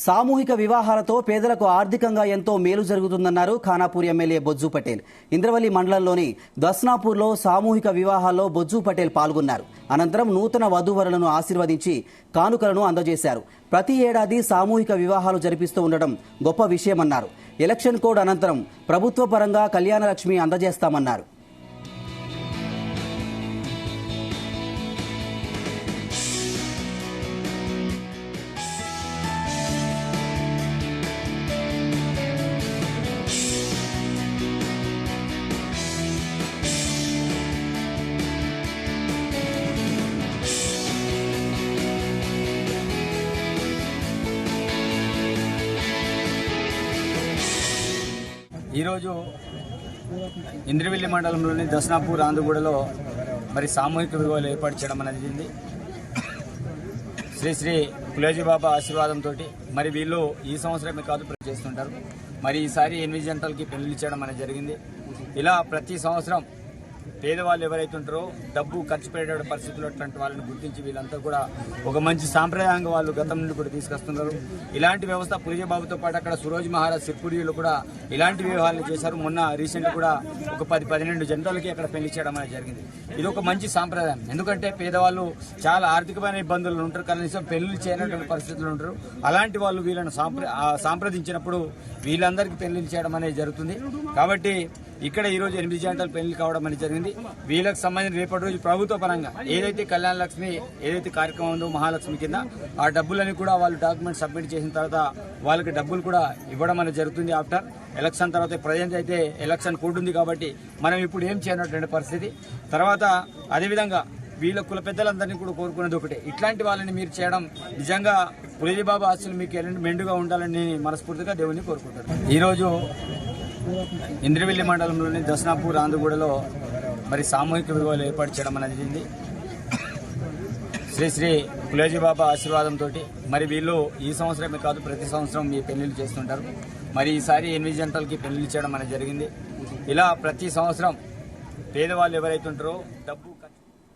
సామూహిక వివాహాలతో పేదలకు ఆర్థికంగా ఎంతో మేలు జరుగుతుందన్నారు ఖానాపూర్ ఎమ్మెల్యే బొజ్జు పటేల్. ఇంద్రవల్లి మండలంలోని దస్నాపూర్లో సామూహిక వివాహాల్లో బొజ్జు పటేల్ పాల్గొన్నారు. అనంతరం నూతన వధూవరులను ఆశీర్వదించి కానుకలను అందజేశారు. ప్రతి ఏడాది సామూహిక వివాహాలు జరిపిస్తూ ఉండడం గొప్ప విషయమన్నారు. ఎలక్షన్ కోడ్ అనంతరం ప్రభుత్వ పరంగా కళ్యాణలక్ష్మి అందజేస్తామన్నారు. ఈరోజు ఇంద్రవెల్లి మండలంలోని దస్నాపూర్ ఆంధ్రగూడలో మరి సామూహిక వివాహాలు ఏర్పాటు చేయడం అనేది శ్రీ శ్రీ పులేజీ బాబా ఆశీర్వాదంతో మరి వీళ్ళు ఈ సంవత్సరమే కాదు చేస్తుంటారు. మరి ఈసారి 8 జంటలకి పెళ్లి చేయడం అనేది జరిగింది. ఇలా ప్రతి సంవత్సరం పేదవాళ్ళు ఎవరైతే ఉంటారో డబ్బు ఖర్చు పెట్టే పరిస్థితులు అట్లాంటి వాళ్ళని గుర్తించి వీళ్ళంతా కూడా ఒక మంచి సాంప్రదాయంగా వాళ్ళు గతం నుండి కూడా తీసుకొస్తున్నారు. ఇలాంటి వ్యవస్థ పులిజే బాబుతో పాటు అక్కడ సురోజ్ మహారాజ్ సిర్పుడిలో కూడా ఇలాంటి వివాహాలు చేశారు. మొన్న రీసెంట్ కూడా ఒక 10-12 జంటలకి అక్కడ పెళ్లి చేయడం అనేది జరిగింది. ఇది ఒక మంచి సాంప్రదాయం. ఎందుకంటే పేదవాళ్ళు చాలా ఆర్థికమైన ఇబ్బందులు ఉంటారు, కనీసం పెళ్లి చేయనటువంటి పరిస్థితులు ఉంటారు. అలాంటి వాళ్ళు వీళ్ళను సంప్రదించినప్పుడు వీళ్ళందరికీ పెళ్లి చేయడం అనేది జరుగుతుంది. కాబట్టి ఇక్కడ ఈ రోజు 8 జంటలు పెళ్లి కావడం అనేది జరిగింది. వీళ్ళకి సంబంధించి రేపటి రోజు ప్రభుత్వ పరంగా ఏదైతే కళ్యాణ లక్ష్మి ఏదైతే కార్యక్రమం ఉందో మహాలక్ష్మి కింద ఆ డబ్బులని కూడా వాళ్ళు డాక్యుమెంట్ సబ్మిట్ చేసిన తర్వాత వాళ్ళకి డబ్బులు కూడా ఇవ్వడం అనేది జరుగుతుంది. ఆఫ్టర్ ఎలక్షన్ తర్వాత ప్రజెంట్ అయితే ఎలక్షన్ కోడ్ ఉంది కాబట్టి మనం ఇప్పుడు ఏం చేయనటువంటి పరిస్థితి. తర్వాత అదేవిధంగా వీళ్ళ కుల పెద్దలందరినీ కూడా కోరుకునేది ఒకటే, ఇట్లాంటి వాళ్ళని మీరు చేయడం నిజంగా పులిజీ బాబా ఆశలు మీకు మెండుగా ఉండాలని మనస్ఫూర్తిగా దేవుని కోరుకుంటారు. ఈరోజు ఇంద్రవెల్లి మండలంలోని దస్నాపూర్ ఆంధ్రగూడలో మరి సామూహిక వివాహాలు ఏర్పాటు చేయడం అనేది శ్రీ శ్రీ పులేజీ బాబా ఆశీర్వాదంతో మరి వీళ్ళు ఈ సంవత్సరమే కాదు ప్రతి సంవత్సరం మీ పెళ్లిళ్ళు చేస్తుంటారు. మరి ఈసారి 8 జంటలకి పెళ్లి చేయడం అనేది జరిగింది. ఇలా ప్రతి సంవత్సరం పేదవాళ్ళు ఎవరైతే ఉంటారో డబ్బు